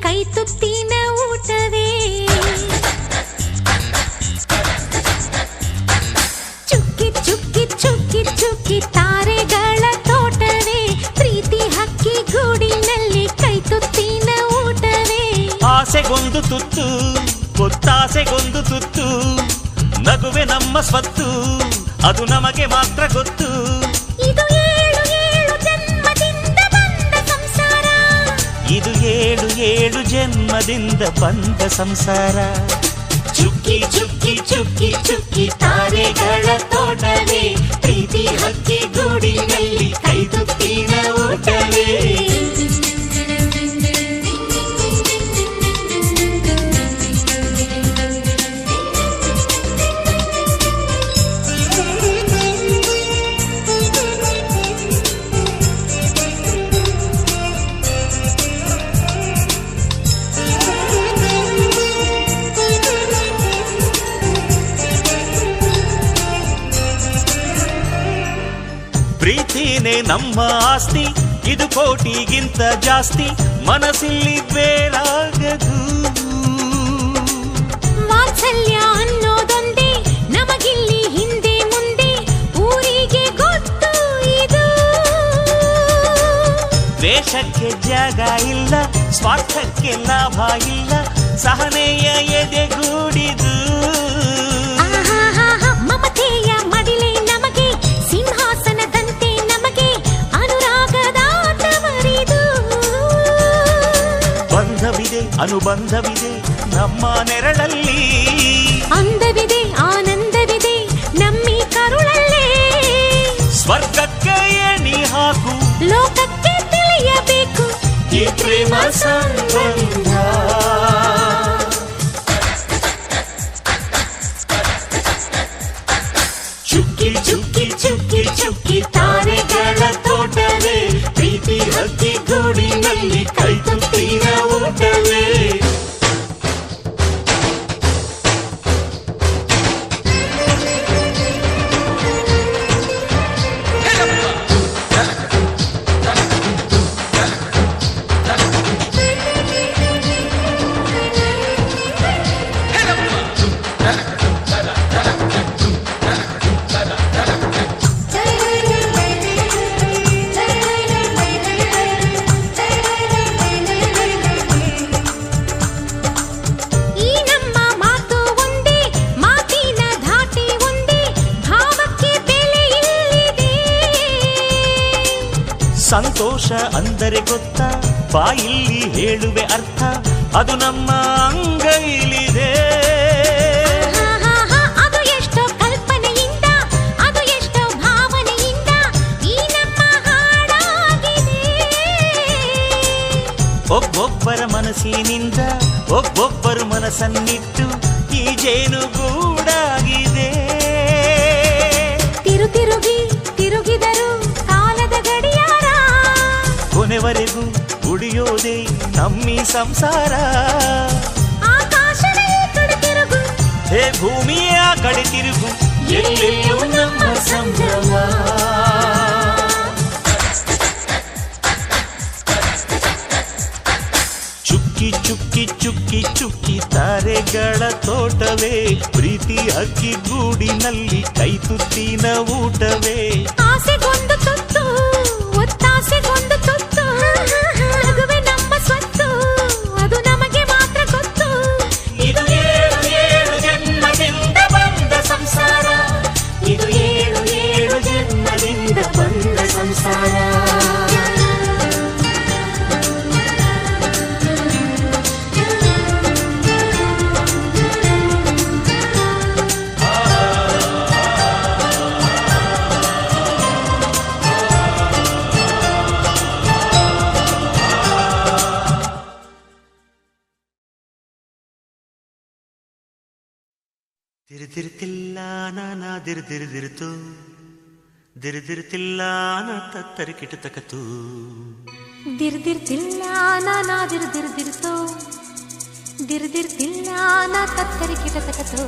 ಕೈ ತುತ್ತಿನ ಊಟವೇ. ಚುಕ್ಕಿ ಚುಕ್ಕಿ ಚುಕ್ಕಿ ಚುಕ್ಕಿ ತಾರೆಗಳ ತೋಟವೇ. ಪ್ರೀತಿ ಹಕ್ಕಿ ಗೂಡಿನಲ್ಲಿ ಕೈ ತುತ್ತಿನ ಊಟವೇ. ಆಸೆಗೊಂದು ತುತ್ತು ಗೊತ್ತಾಸೆಗೊಂದು ತುತ್ತು, ನಗುವೆ ನಮ್ಮ ಸ್ವತ್ತು ಅದು ನಮಗೆ ಮಾತ್ರ ಗೊತ್ತು. ಇದು ಏಳು ಏಳು ಜನ್ಮದಿಂದ ಬಂದ ಸಂಸಾರ. ಇದು ಏಳು ಏಳು ಜನ್ಮದಿಂದ ಬಂದ ಸಂಸಾರ. ಚುಕ್ಕಿ ಚುಕ್ಕಿ ಚುಕ್ಕಿ ಚುಕ್ಕಿ ತಾರೆಗಳ ತೋಟವೇ. ಪ್ರೀತಿ ಹಕ್ಕಿ ಗೂಡಿನಲ್ಲಿ ಕೈ ತುತ್ತಿನ ಊಟವೇ. ಪ್ರೀತಿನೇ ನಮ್ಮ ಆಸ್ತಿ, ಇದು ಕೋಟಿಗಿಂತ ಜಾಸ್ತಿ. ಮನಸ್ಸಿಲ್ಲಿ ಬೇರಾಗದು. ವಾತ್ಸಲ್ಯ ಅನ್ನೋದೊಂದೇ ನಮಗಿಲ್ಲಿ ಹಿಂದೆ ಮುಂದೆ ಊರಿಗೆ ಗೊತ್ತು ಇದು. ದ್ವೇಷಕ್ಕೆ ಜಾಗ ಇಲ್ಲ, ಸ್ವಾರ್ಥಕ್ಕೆ ಲಾಭ ಇಲ್ಲ, ಸಹನೆಯ ಎದೆಗೂಡಿದು. ಮಮತೆಯ ಮಡಿಲೆ ನಮಗೆ ಸಿಂಹಾಸನದಂತೆ, ನಮಗೆ ಅನುರಾಗದ ತವರಿದು. ಬಂಧವಿದೆ ಅನುಬಂಧವಿದೆ ನಮ್ಮ ನೆರಳಲ್ಲಿ, ಅಂದವಿದೆ ಆನಂದವಿದೆ ನಮ್ಮಿ ಕರುಳಲ್ಲೇ. ಸ್ವರ್ಗಕ್ಕೆ ಎಣಿ ಹಾಕು, ಲೋಕಕ್ಕೆ ತಿಳಿಯಬೇಕು ಈ ಪ್ರೇಮ ಸಂಬಂಧ. ಚುಕ್ಕಿ ಚುಕ್ಕಿ ಚುಕ್ಕಿ ಚುಕ್ಕಿ ತಾರೆಗಳ ತೋಟವೇ. ಪ್ರೀತಿ ಹಕ್ಕಿ ಗೂಡಿನಲ್ಲಿ ಕೈ ತುತ್ತಿನ ಊಟವೇ. ಸಂತೋಷ ಅಂದರೆ ಗೊತ್ತಾ, ಬಾಯಿಲ್ಲಿ ಹೇಳುವೆ ಅರ್ಥ, ಅದು ನಮ್ಮ ಅಂಗೈಲಿದೆ. ಅದು ಎಷ್ಟೋ ಕಲ್ಪನೆಯಿಂದ, ಅದು ಎಷ್ಟೋ ಭಾವನೆಯಿಂದ ಈ ನಮ್ಮ ಹಾಡಾಗಿದೆ. ಒಬ್ಬೊಬ್ಬರ ಮನಸ್ಸಿನಿಂದ ಒಬ್ಬೊಬ್ಬರು ಮನಸ್ಸನ್ನಿಟ್ಟು ಈ ಜೇನುಗೂಡಾಗಿದೆ. ತಿರುಗಿ ತಿರುಗಿದರು ಕಾಲದ ಗಡಿಯಾರ, ಕೊನೆವರೆಗೂ ಉಳಿಯೋದೇ ನಮ್ಮಿ ಸಂಸಾರ. ಆಕಾಶವೇ ಕಡೆ ತಿರುಗು, ಹೇ ಭೂಮಿಯ ಕಡೆ ತಿರುಗು, ಎಲ್ಲೆಲ್ಲೂ ನಮ್ಮ ಸಂಭ್ರಮ. ಚುಕ್ಕಿ ಚುಕ್ಕಿ ಚುಕ್ಕಿ ಚುಕ್ಕಿ ತಾರೆಗಳ ತೋಟವೇ. ಪ್ರೀತಿ ಹಕ್ಕಿ ಗೂಡಿನಲ್ಲಿ ಕೈ ತುತ್ತಿನ ಊಟವೇ. ಆಸೆಗೊಂದು ತುತ್ತು ಒತ್ತಾಸೆಗೊಂದು ತುತ್ತು, ನಗುವೆ ನಮ್ಮ ಸ್ವತ್ತು ಅದು ನಮಗೆ ಮಾತ್ರ ಗೊತ್ತು. ಇದು ಏಳು ಏಳು ಜನ್ಮದಿಂದ ಬಂದ ಸಂಸಾರ. ಇದು ಏಳು ಏಳು ಜನ್ಮದಿಂದ ಬಂದ ಸಂಸಾರ. ದಿರ್ದಿರ್ತಿಲ್ಲ ನಾನಾ ದಿರ್ದಿರ್ದಿರ್ತು, ದಿರ್ದಿರ್ತಿಲ್ಲ ನಾ ತತ್ತರಿಕಿಟ ತಕತು. ದಿರ್ದಿರ್ತಿಲ್ಲ ನಾನಾ ದಿರ್ದಿರ್ದಿರ್ತು, ದಿರ್ದಿರ್ತಿಲ್ಲ ನಾ ತತ್ತರಿಕಿಟ ತಕತು.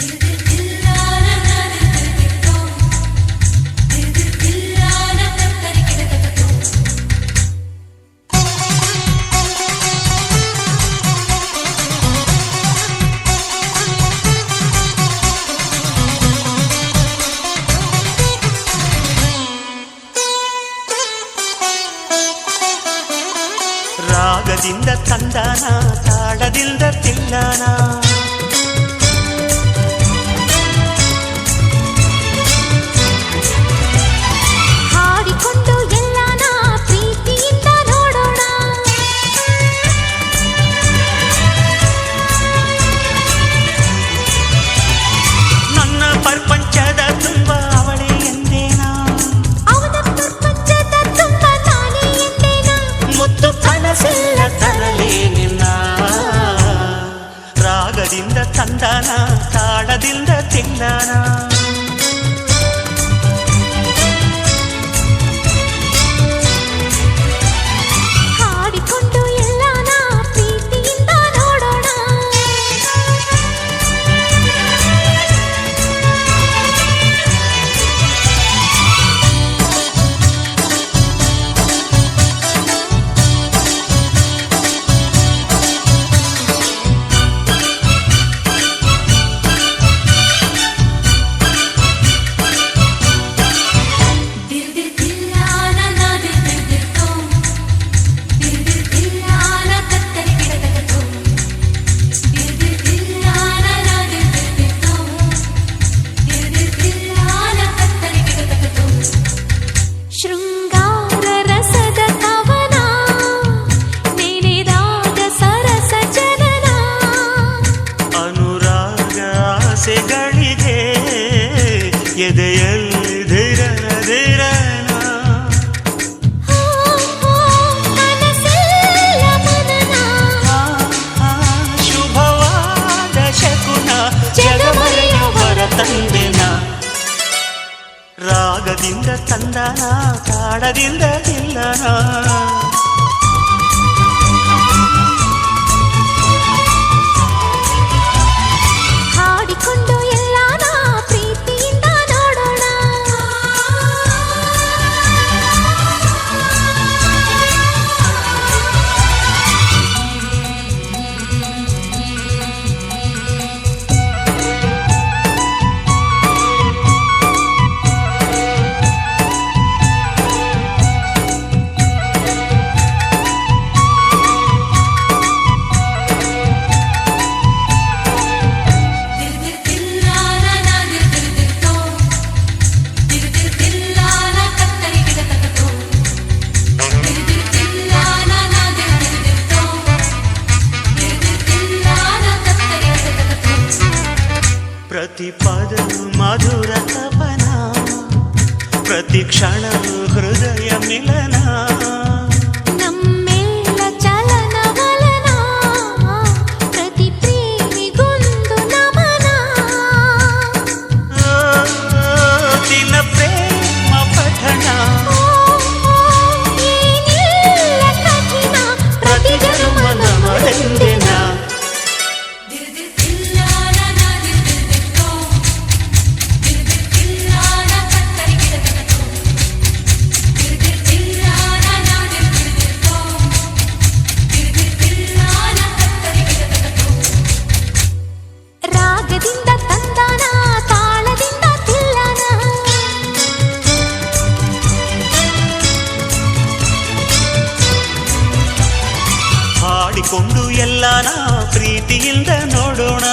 ದಿರ್ದಿರ್ತಿಲ್ಲ ನಾನಾ ದಿರ್ದಿರ್ದಿರ್ತು, ದಿರ್ದಿರ್ತಿಲ್ಲ ನಾ ತತ್ತರಿಕಿಟ ತಂದಾನ ತಾಳದಿಂದ ತಿಲ್ಲಾನ ಹಾಡಿಕೊಂಡು ಎಲ್ಲಾನ ಪ್ರೀತಿಯಿಂದ ನೋಡೋಣ ನನ್ನ ಪ್ರಪಂಚದ ತುಂಬ ಅವಳೇ ಎಂದೇನಾ ಅವನ ಪ್ರಪಂಚದ ತುಂಬ ನಾನೇ ಎಂದೇನಾ ಮುತ್ತು ಕನಸೆಲ್ಲ ತರಲೇ ನಿನ್ನ ರಾಗದಿಂದ ತಂದಾನ ತಾಳದಿಂದ ತಿಲ್ಲಾನ ಹಾಡಿಕೊಂಡು ಎಲ್ಲಾನ ಪ್ರೀತಿಯಿಂದ ನೋಡೋಣ ಶೃಂಗಾರ ರಸದ ಕವನ ನೆನೆದಾಗ ಸರಸ ಜನನ ಅನುರಾಗ ಆಸೆಗಳಿಗೆ ಎದೆಯಲ್ಲಿ ಧಿರನ ಧಿರನ ಕನಸೆಲ್ಲ ಮನನ ಶುಭವಾದ ಶಕುನ ಜಗಮರೆಯವರ ತಂದೆನ ರಾಗದಿಂದ ತಂದನ ತಾಳದಿಂದ ತಿಲ್ಲನ ಹಾಡಿಕೊಂಡು ಎಲ್ಲಾನ ಪ್ರೀತಿಯಿಂದ ನೋಡೋಣ ಪ್ರತಿ ಪದ ಮಧುರ ತಪನ ಪ್ರತಿ ಕ್ಷಣ ಹೃದಯ ಮಿಲನ ನಮ್ಮೆಲ್ಲ ಚಲನವಲನ ಪ್ರತಿ ಪ್ರೇಮಿಗೊಂದು ನಮನ ದಿನ ಪ್ರೇಮ ಪಠಣ ಏನಿಲ್ಲ ಕಠಿಣ ಪ್ರತಿ ಜನ್ಮ ನಮದೆಂದಿನ ರಾಗದಿಂದ ತಂದಾನ ತಾಳದಿಂದ ತಿಲ್ಲನ ಹಾಡಿಕೊಂಡು ಎಲ್ಲಾನ ಪ್ರೀತಿಯಿಂದ ನೋಡೋಣ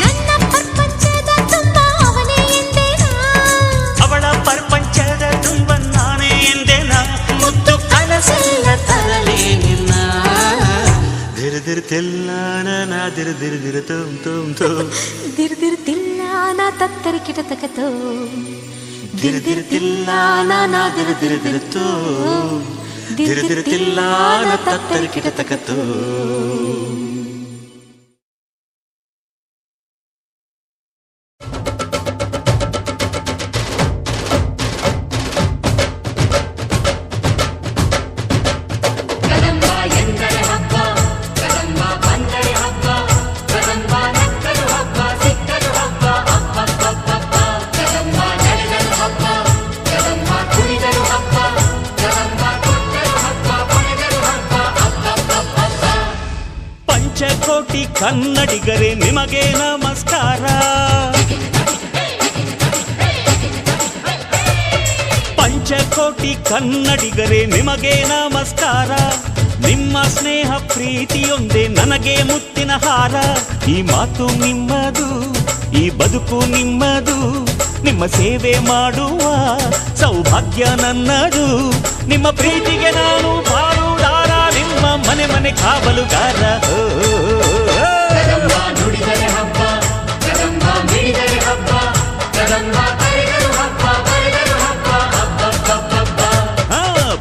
ನನ್ನ ಪ್ರಪಂಚದ ತುಂಬ ಅವನೇ ಎಂದೇನಾ ಅವಳ ಪ್ರಪಂಚದ ತುಂಬ ನಾನೇ ಎಂದೆನ ಮುತ್ತು ಕನಸೆಲ್ಲ ತರಲೇ ನಿನ್ನ ದಿರ್ದಿರ್ತಿಲ್ಲಾನ ನಾ ದಿರ್ದಿರ್ದಿರ ತುಮ್ ತುಮ್ ತುಮ್ ದಿರ್ದಿರ್ತಿಲ್ಲಾನ ತತ್ತರಿ ಕಿಟತಕತೋ ದಿರ್ದಿರ್ತಿಲ್ಲಾನ ನಾ ದಿರ್ದಿರ್ದಿರತು ದಿರ್ದಿರ್ತಿಲ್ಲಾನ ತತ್ತರಿ ಕಿಟತಕತು ಕನ್ನಡಿಗರೇ ನಿಮಗೆ ನಮಸ್ಕಾರ. ಪಂಚಕೋಟಿ ಕನ್ನಡಿಗರೇ ನಿಮಗೆ ನಮಸ್ಕಾರ. ನಿಮ್ಮ ಸ್ನೇಹ ಪ್ರೀತಿಯೊಂದೇ ನನಗೆ ಮುತ್ತಿನ ಹಾರ. ಈ ಮಾತು ನಿಮ್ಮದು, ಈ ಬದುಕು ನಿಮ್ಮದು, ನಿಮ್ಮ ಸೇವೆ ಮಾಡುವ ಸೌಭಾಗ್ಯ ನನ್ನದು. ನಿಮ್ಮ ಪ್ರೀತಿಗೆ ನಾನು ಪಾಲುದಾರ, ನಿಮ್ಮ ಮನೆ ಮನೆ ಕಾವಲುಗಾರ. ಕದಂಬ ನುಡಿದರೆ ಹಬ್ಬ, ಕದಂಬ ಮಿಡಿದರೆ ಹಬ್ಬ, ಕದಂಬ ಕರೆದರು ಹಬ್ಬ, ಬರೆದರು ಹಬ್ಬ, ಹಬ್ಬ.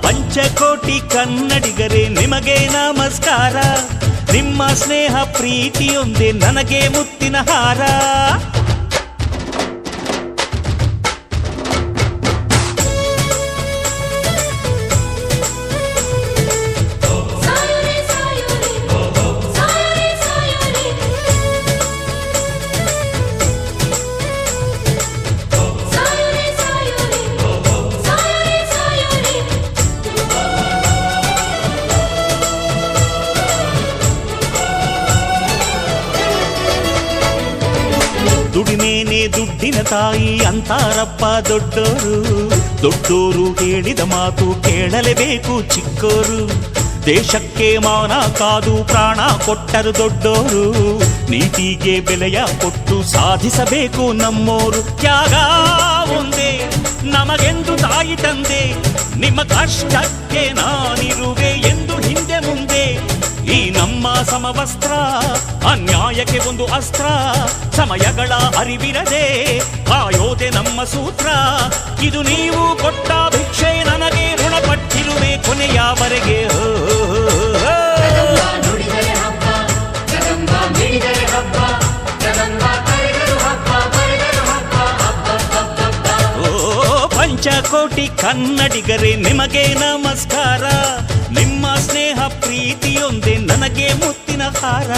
ಪಂಚಕೋಟಿ ಕನ್ನಡಿಗರೇ ನಿಮಗೆ ನಮಸ್ಕಾರ. ನಿಮ್ಮ ಸ್ನೇಹ ಪ್ರೀತಿಯೊಂದೇ ನನಗೆ ಮುತ್ತಿನ ಹಾರ. ಸಾಯೋರೆ ಸಾಯೋರೆ ಸಾಯೋರೆ ಸಾಯೋರೆ ಸಾಯೋರೆ ಸಾಯೋರೆ ಸಾಯೋರೆ ಸಾಯೋರೆ ದುಡಿಮೇನೆ ದುಡ್ಡಿನ ತಾಯಿ ಅಂತಾರಪ್ಪ ದೊಡ್ಡೋರು. ದೊಡ್ಡೋರು ಹೇಳಿದ ಮಾತು ಕೇಳಲೇಬೇಕು ಚಿಕ್ಕೋರು. ದೇಶಕ್ಕೆ ಮಾನ ಕಾದು ಪ್ರಾಣ ಕೊಟ್ಟರು ದೊಡ್ಡೋರು. ನೀತಿಗೆ ಬೆಲೆಯ ಕೊಟ್ಟು ಸಾಧಿಸಬೇಕು ನಮ್ಮೋರು. ತ್ಯಾಗ ಒಂದೇ ನಮಗೆಂದು ತಾಯಿ ತಂದೆ, ನಿಮ್ಮ ಕಷ್ಟಕ್ಕೆ ನಾನಿರುವೆ ಎಂದು ಹಿಂದೆ ಮುಂದೆ. ಈ ನಮ್ಮ ಸಮವಸ್ತ್ರ ಅನ್ಯಾಯಕ್ಕೆ ಒಂದು ಅಸ್ತ್ರ. ಸಮಯಗಳ ಅರಿವಿರದೆ ಕಾಯೋದೆ ನಮ್ಮ ಸೂತ್ರ. ಇದು ನೀವು ಕೊಟ್ಟ ಭಿಕ್ಷೆ, ನನಗೆ ಋಣಪಟ್ಟಿರುವೆ ಕೊನೆಯವರೆಗೆ. ಕದಂಬ ನುಡಿದರೆ ಹಬ್ಬ, ಕದಂಬ ಮಿಡಿದರೆ ಹಬ್ಬ, ಕದಂಬ ಕರೆದರು ಹಬ್ಬ, ಬರೆದರು ಹಬ್ಬ, ಹಬ್ಬ. ಓ ಪಂಚಕೋಟಿ ಕನ್ನಡಿಗರೇ ನಿಮಗೆ ನಮಸ್ಕಾರ. ನಿಮ್ಮ ಸ್ನೇಹ ಪ್ರೀತಿಯೊಂದೇ ನನಗೆ ಮುತ್ತಿನ ಹಾರ.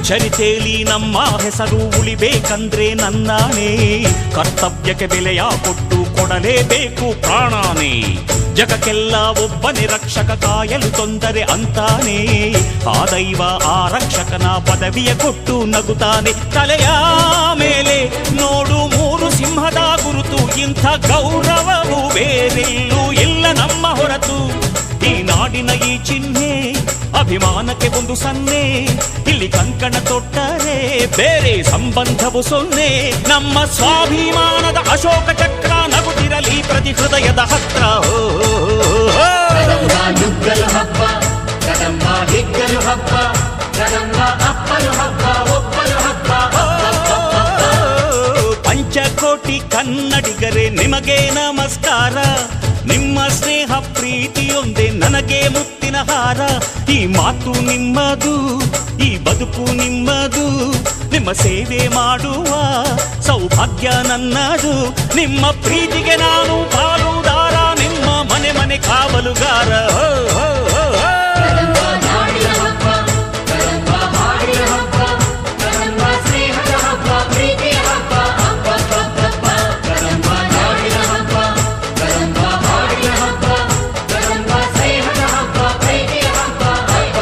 ಚರಿತೆಯಲ್ಲಿ ನಮ್ಮ ಹೆಸರು ಉಳಿಬೇಕಂದ್ರೆ ನನ್ನಾಣೆ. ಕರ್ತವ್ಯಕ್ಕೆ ಬೆಲೆಯ ಕೊಟ್ಟು ಕೊಡಲೇಬೇಕು ಪ್ರಾಣಾನೆ. ಜಗಕ್ಕೆಲ್ಲ ಒಬ್ಬನೇ ರಕ್ಷಕ, ಕಾಯಲು ತೊಂದರೆ ಅಂತಾನೆ. ಆ ದೈವ ಆ ರಕ್ಷಕನ ಪದವಿಯ ಕೊಟ್ಟು ನಗುತ್ತಾನೆ. ತಲೆಯ ಮೇಲೆ ನೋಡು ಮೂರು ಸಿಂಹದ ಗುರುತು. ಇಂಥ ಗೌರವವು ಬೇರೆಲ್ಲೂ ಇಲ್ಲ ನಮ್ಮ ಹೊರತು. ಈ ನಾಡಿನ ಈ ಚಿಹ್ನೆ ಅಭಿಮಾನಕ್ಕೆ ಒಂದು ಸನ್ನೆ. ಇಲ್ಲಿ ಕಂಕಣ ತೊಟ್ಟರೆ ಬೇರೆ ಸಂಬಂಧವು ಸೊನ್ನೆ. ನಮ್ಮ ಸ್ವಾಭಿಮಾನದ ಅಶೋಕ ಚಕ್ರ ನಗುತ್ತಿರಲಿ ಪ್ರತಿ ಹೃದಯದ ಹತ್ರ. ಕದಂಬ ನುಗ್ಗಲು ಹಬ್ಬ, ಕದಂಬ ಹಿಗ್ಗಲು ಹಬ್ಬ, ಕದಂಬ ಅಪ್ಪಲು ಹಬ್ಬ, ಒಪ್ಪಲು ಹಬ್ಬ, ಪಂಚಕೋಟಿ ಕನ್ನಡಿಗರೇ ನಿಮಗೆ ನಮಸ್ಕಾರ. ನಿಮ್ಮ ಸ್ನೇಹ ಪ್ರೀತಿಯೊಂದೇ ನನಗೆ ಮುತ್ತಿನ ಹಾರ. ಈ ಮಾತು ನಿಮ್ಮದು, ಈ ಬದುಕು ನಿಮ್ಮದು, ನಿಮ್ಮ ಸೇವೆ ಮಾಡುವ ಸೌಭಾಗ್ಯ ನನ್ನದು. ನಿಮ್ಮ ಪ್ರೀತಿಗೆ ನಾನು ಪಾಲುದಾರ, ನಿಮ್ಮ ಮನೆ ಮನೆ ಕಾವಲುಗಾರ. ಕದಂಬ ನಾಡಿನ ಹಬ್ಬ, ಕದಂಬ ಹಾಡಿನ ಹಬ್ಬ, ಕದಂಬ ಸ್ನೇಹದ ಹಬ್ಬ, ಪ್ರೀತಿಯ ಹಬ್ಬ, ಹಬ್ಬ. ಕದಂಬ ನಾಡಿನ ಹಬ್ಬ, ಕದಂಬ ಹಾಡಿನ ಹಬ್ಬ, ಕದಂಬ ಸ್ನೇಹದ ಹಬ್ಬ, ಪ್ರೀತಿಯ ಹಬ್ಬ, ಹಬ್ಬ.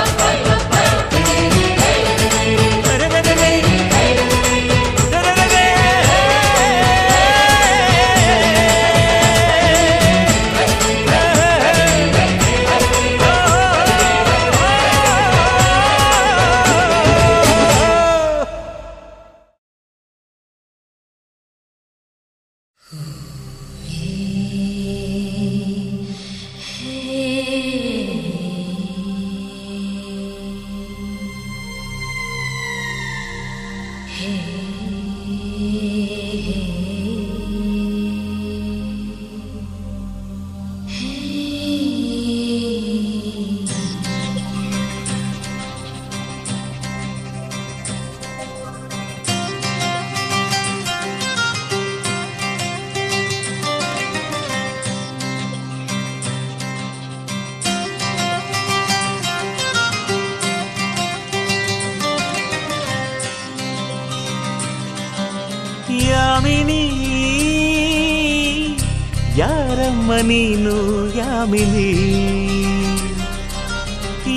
ಯಾರಮ್ಮ ನೀನು ಯಾಮಿನಿ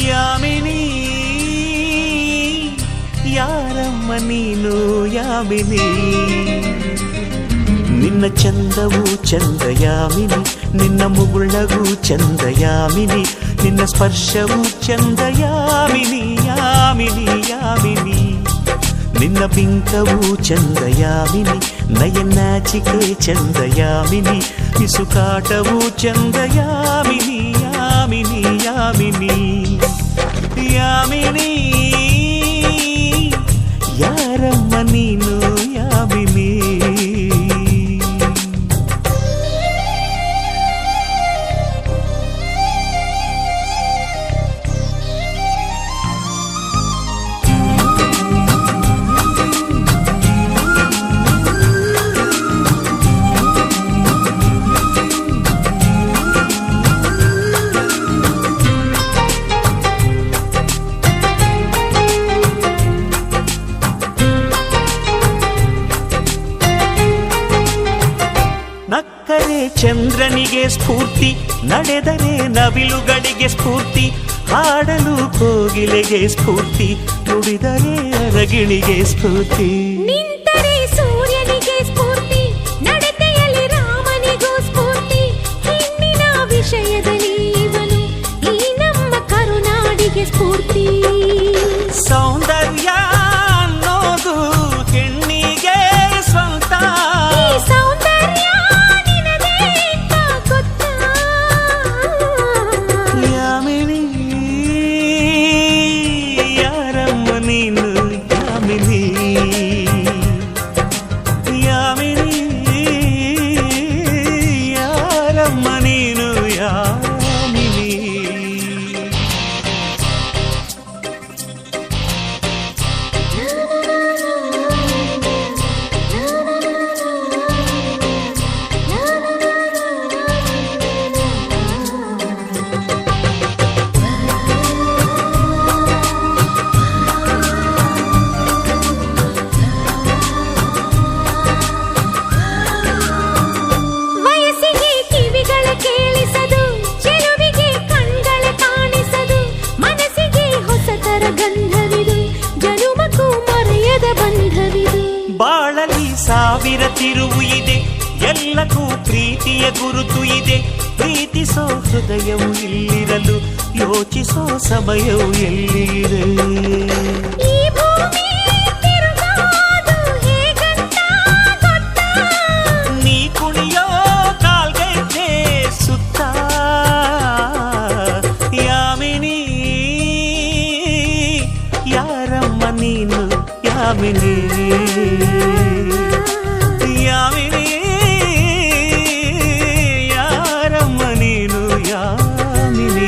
ಯಾಮಿನಿ ಯಾರಮ್ಮ ನೀನು ಯಾಮಿನಿ ನಿನ್ನ ಚಂದವು ಚಂದ ಯಾಮಿನಿ ನಿನ್ನ ಮುಗುಳಗೂ ಚಂದ ಯಾಮಿನಿ ನಿನ್ನ ಸ್ಪರ್ಶವು ಚಂದ ಯಾಮಿನಿ ಯಾಮಿನಿ ಯಾಮಿನಿ ನಿನ್ನ ಬಿಂಕವು ಚಂದ ಯಾಮಿನಿ ನಯನಾಚಿಕೆ ಚಂದ ಯಾಮಿನಿ ಪಿಸುಕಾಟವು ಚಂದ ಯಾಮಿನಿ ಯಾಮಿನಿ ಯಾಮಿನಿ ಯಾಮಿನಿ ಯಾರಮ್ಮ ನೀನು ಯಾಮಿನಿ ನಕ್ಕರೆ ಚಂದ್ರನಿಗೆ ಸ್ಫೂರ್ತಿ ನಡೆದರೆ ನವಿಲುಗಳಿಗೆ ಸ್ಫೂರ್ತಿ ಹಾಡಲು ಕೋಗಿಲೆಗೆ ಸ್ಫೂರ್ತಿ ನುಡಿದರೆ ಅರಗಿಣಿಗೆ ಸ್ಫೂರ್ತಿ ನಿಂತರೆ ಸೂರ್ಯನಿಗೆ ಸ್ಫೂರ್ತಿ ನಡತೆಯಲ್ಲಿ ರಾಮನಿಗೂ ಸ್ಫೂರ್ತಿ ಹೆಣ್ಣಿನ ವಿಷಯದಲ್ಲಿ ಇವನು ಈ ನಮ್ಮ ಕರುನಾಡಿಗೆ ಸ್ಫೂರ್ತಿ ಸೌಂದರ್ಯ ಅನ್ನೋದು ಹೆಣ್ಣಿಗೆ ಸ್ವಂತ ಈ ಸೌಂದರ್ಯ ನಿನಗೆ ಅಂತ ಗೊತ್ತಾ ಯಾಮಿನಿ ಯಾರಮ್ಮ ನೀನು ಯಾಮಿನಿ ಯಾಮಿನಿ ಯಾರಮ್ಮ ನೀನು ಯಾಮಿನಿ ವಯಸ್ಸಿಗೆ ಕಿವಿಗಳ ಕೇಳಿಸದು ಚೆಲುವಿಗೆ ಕಣ್ಗಳ ಕಾಣಿಸದು ಮನಸ್ಸಿಗೆ ಹೊಸತರ ಗಂಧವಿದು ಜನುಮಕ್ಕೂ ಮರೆಯದ ಬಂಧವಿದು ಬಾಳಲಿ ಸಾವಿರ ತಿರುವು ಇದೆ ಎಲ್ಲಕ್ಕೂ ಪ್ರೀತಿಯ ಗುರುತು ಇದೆ ಪ್ರೀತಿಸೋ ಹೃದಯವು ಇಲ್ಲಿರಲು ಯೋಚಿಸೋ ಸಮಯವು ಎಲ್ಲಿದೆ ಈ ಭೂಮಿ ತಿರುಗೋದು ಹೇಗಂತ ಗೊತ್ತಾ ನೀ ಕುಣಿಯೋ ಕಾಲ್ಗೆಜ್ಜೆ ಸುತ್ತ ಯಾಮಿನಿ ಯಾರಮ್ಮ ನೀನು ಯಾಮಿನಿ ಯಾಮಿನಿ ಯಾರಮ್ಮ ನೀನು ಯಾಮಿನಿ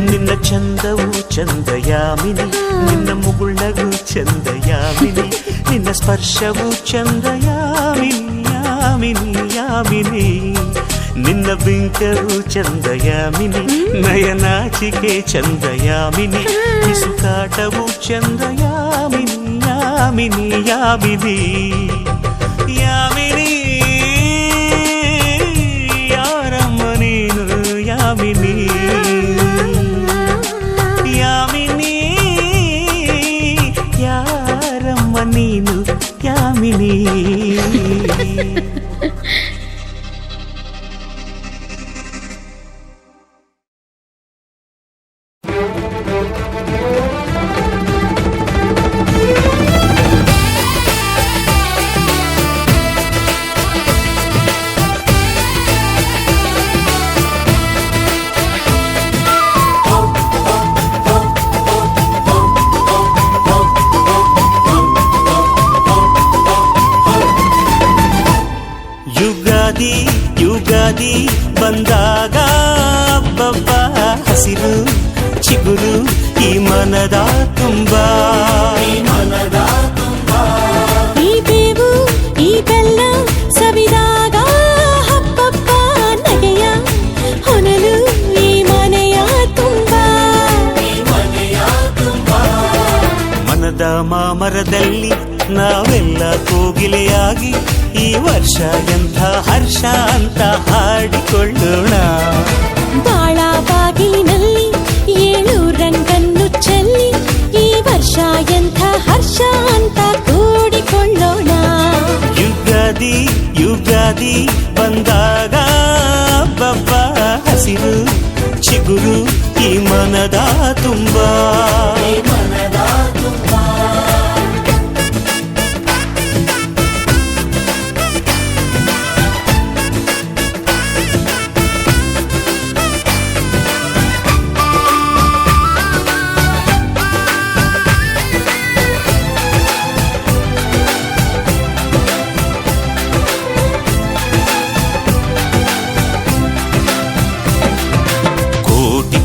ನಿನ್ನ ಚಂದವು ಚಂದ ಯಾಮಿನಿ ನಿನ್ನ ಮುಗುಳಗೂ ಚಂದ ಯಾಮಿನಿ ನಿನ್ನ ಸ್ಪರ್ಶವು ಚಂದ ಯಾಮಿನಿ ಯಾಮಿನಿ ಯಾಮಿನಿ ನಿನ್ನ ಬಿಂಕವು ಚಂದ ಯಾಮಿನಿ ನಯನಾಚಿಕೆ ಚಂದ ಯಾಮಿನಿ ಪಿಸುಕಾಟವು ಚಂದ ಯಾಮಿನಿ ಯಾಮಿನಿ ಯಾಮಿನಿ ಯಾಮಿನಿ ಯಾರಮ್ಮ ನೀನು ಯಾಮಿನಿ ಯಾಮಿನಿ ಯಾರಮ್ಮ ನೀನು ಯಾಮಿನಿ ಯುಗಾದಿ ಯುಗಾದಿ ಬಂದಾಗ ಅಬ್ಬಬ್ಬ ಹಸಿರು ಚಿಗುರು ಈ ಮನದ ತುಂಬ ಈ ಬೇವು ಈ ಬೆಲ್ಲ ಸವಿದಾಗ ಹಬ್ಬಬ್ಬ ನಗೆಯ ಹೊನಲು ಈ ಮನೆಯ ತುಂಬ ಮನದ ಮಾಮರದಲ್ಲಿ ನಾವೆಲ್ಲ ಕೋಗಿಲೆಯಾಗಿ ಈ ವರ್ಷ ಎಂಥ ಹರ್ಷ ಅಂತ ಹಾಡಿಕೊಳ್ಳೋಣ. ಬಾಳ ಬಾಗಿಲಿನಲ್ಲಿ 7 ರಂಗನ್ನು ಚೆಲ್ಲಿ ಈ ವರ್ಷ ಎಂಥ ಹರ್ಷ ಅಂತ ಕೂಡಿಕೊಳ್ಳೋಣ. ಯುಗಾದಿ ಯುಗಾದಿ ಬಂದಾಗ ಬಬ್ಬ ಹಸಿರು ಚಿಗುರು ಈ ಮನದ ತುಂಬಾ.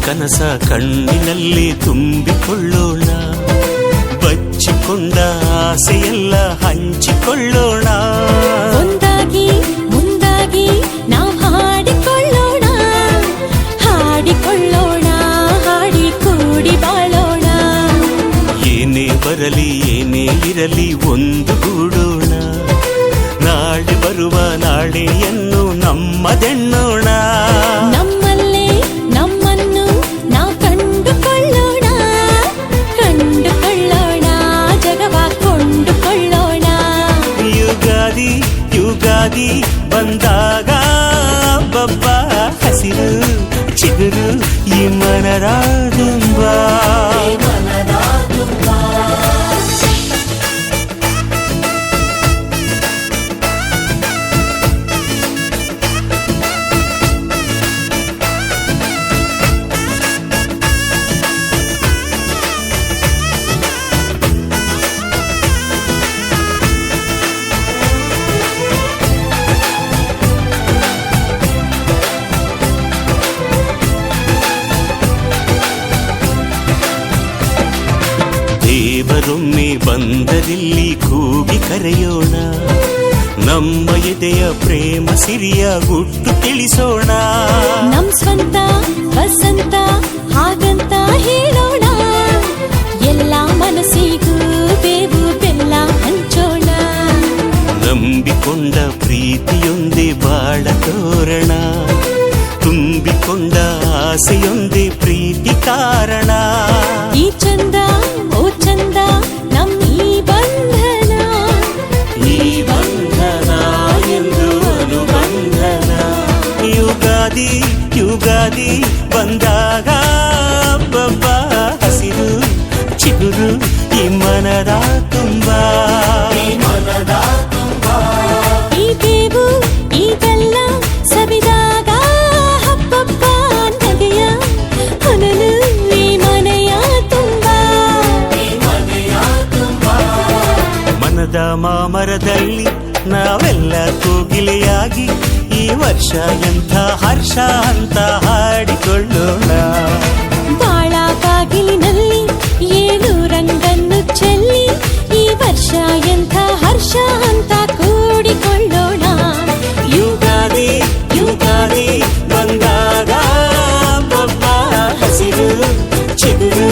ಕನಸ ಕಣ್ಣಿನಲ್ಲಿ ತುಂಬಿಕೊಳ್ಳೋಣ, ಬಚ್ಚಿಕೊಂಡ ಆಸೆಯೆಲ್ಲ ಹಂಚಿಕೊಳ್ಳೋಣ. ಒಂದಾಗಿ ಮುಂದಾಗಿ ನಾವು ಹಾಡಿಕೊಳ್ಳೋಣ, ಹಾಡಿಕೊಳ್ಳೋಣ, ಹಾಡಿ ಕೂಡಿ ಬಾಳೋಣ. ಏನೇ ಬರಲಿ ಏನೇ ಇರಲಿ ಒಂದುಗೂಡೋಣ, ನಾಳೆ ಬರುವ ನಾಳೆಯನ್ನು ನಮ್ಮದೆನ್ನೋಣ. ನಮ್ಮಲ್ಲೇ ನಮ್ಮನ್ನು ನಾವು ಕಂಡುಕೊಳ್ಳೋಣ, ಕಂಡುಕೊಳ್ಳೋಣ, ಜಗವ ಕೊಂಡುಕೊಳ್ಳೋಣ. ಯುಗಾದಿ ಯುಗಾದಿ ಬಂದಾಗ ಬಬ್ಬ ಹಸಿರು ಚಿಗುರು ಈ ಮನದ ತುಂಬಾ. ದೇವರೊಮ್ಮೆ ಬಂದರಿಲ್ಲಿ ಕೂಗಿ ಕರೆಯೋಣ, ನಮ್ಮ ಎದೆಯ ಪ್ರೇಮ ಸಿರಿಯ ಗುಟ್ಟು ತಿಳಿಸೋಣ. ನಮ್ ಸ್ವಂತ ವಸಂತ ಹಾಗಂತ ಹೇಳೋಣ, ಎಲ್ಲ ಮನಸ್ಸಿಗೂ ಬೇವು ಬೆಲ್ಲ ಹಂಚೋಣ. ನಂಬಿಕೊಂಡ ಪ್ರೀತಿಯೊಂದೇ ಬಾಳ ತೋರಣ, ತುಂಬಿಕೊಂಡ ಆಸೆಯೊಂದೇ ಪ್ರೀತಿ ಕಾರಣ. ಈ ಚಂದ ಓ ಚಂದ ನಮ್ಮ ಈ ಬಂಧನ, ಈ ಬಂಧನ ಎಂದು ಅನುಬಂಧನ. ಯುಗಾದಿ ಯುಗಾದಿ ಬಂದಾಗ ಬಬ್ಬ ಹಸಿರು ಚಿಗುರು ಈ ಮನದ ತುಂಬಾ. ಈ ಬೇವು ಈ ಬೆಲ್ಲ ಸವಿದಾಗ ಹಬ್ಬಬ್ಬ ನಗೆಯ ಹೊನಲು ಈ ಮನೆಯ ತುಂಬಾ. ಮನದ ಮಾಮರದಲ್ಲಿ ನಾವೆಲ್ಲ ಕೋಗಿಲೆಯಾಗಿ ಈ ವರ್ಷ ಎಂಥ ಹರ್ಷ ಅಂತ ಹಾಡಿಕೊಳ್ಳೋಣ. ಬಾಳ ಬಾಗಿಲಿನಲ್ಲಿ 7 ರಂಗನ್ನು ಚೆಲ್ಲಿ ಈ ವರ್ಷ ಎಂಥ ಹರ್ಷ ಅಂತ ಕೂಡಿಕೊಳ್ಳೋಣ. ಯುಗಾದಿ ಯುಗಾದಿ ಬಂದಾಗ ಬಬ್ಬ ಹಸಿರು ಚಿಗುರು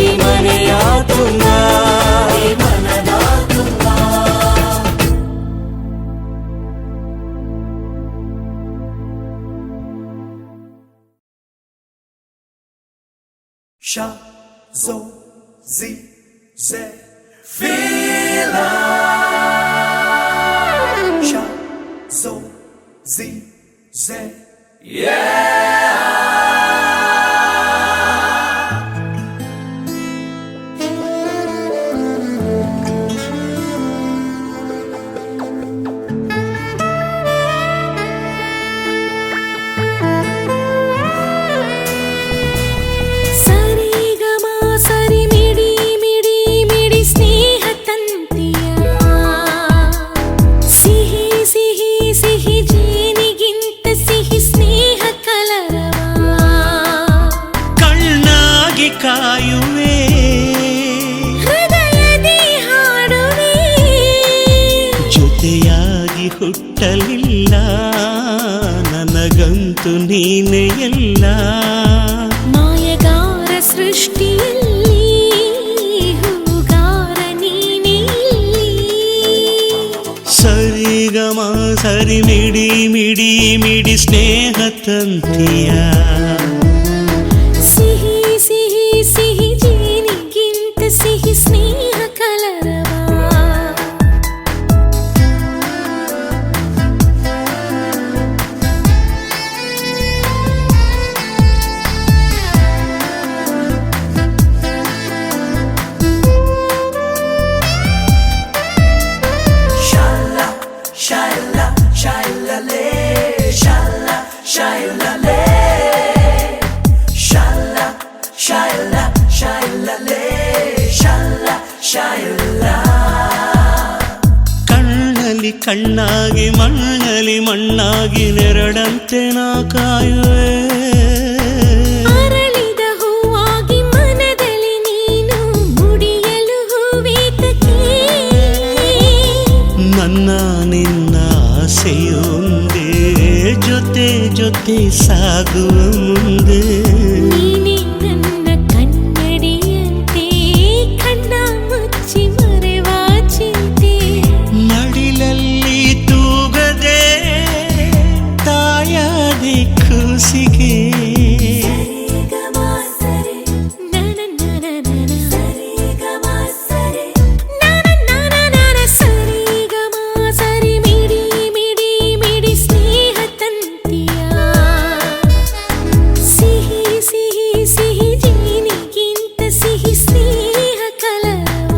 ಈ ಮನೆಯ ತುಂಬಾ. Sha, zo, zi, ze, fila. Sha, zo, zi, ze, yeah. ಕಾಯುವೆ ಹೃದಯದಿ ಹಾಡುವೆ, ಜೊತೆಯಾಗಿ ಹುಟ್ಟಲಿಲ್ಲ ನನಗಂತೂ ನೀನೇ ಎಲ್ಲ. ಮಾಯಗಾರ ಸೃಷ್ಟಿಯಲ್ಲಿ ಹೂಗಾರ ನೀನೇ ಇಲ್ಲಿ. ಸರಿ ಮಿಡಿ ಮಿಡಿ ಮಿಡಿ ಸ್ನೇಹ ತಂತಿಯ ಸಿಹಿ ಸಿಹಿ ಸಿಹಿ ಜೇನಿಗಿಂತ ಸಿಹಿ ಸ್ನೇಹ ಕಲರವ Shala, shala, shala le, shala, shala le, shala, shala, shala le, shala, shala. ಕಣ್ಣಲ್ಲಿ ಕಣ್ಣಾಗಿ ಮಣ್ಣಲ್ಲಿ ಮಣ್ಣಾಗಿ ನೆರಳಂತೆ ನಾ ಕಾಯುವೆ ಅರಳಿದ ಹೂವಾಗಿ ಮನದಲ್ಲಿ ನೀನು ಮುಡಿಯಲು ಹೂವೇತಕ್ಕೆ ನನ್ನ ನಿನ್ನ ಆಸೆಯೊಂದೇ ಜೊತೆ ಜೊತೆ ಸಾಗುವ ಮುಂದೆ ನೀನೇ ನನ್ನ ಕನ್ನಡಿಯಂತೆ ಕಣ್ಣ ಮುಚ್ಚಿ ಮರೆವ ಚಿಂತೆ ಮಡಿಲಲ್ಲಿ ತೂಗದೆ ತಾಯಾದೆ ಕೂಸಿಗೆ ಸರಿ ಮಿಡಿ ಮಿಡಿ ಮಿಡಿ ಸ್ನೇಹ ತಂತಿಯ ಸಿಹಿ ಸಿಹಿ ಸಿಹಿ ಜೇನಿಗಿಂತ ಸಿಹಿ ಸ್ನೇಹ ಕಲರವ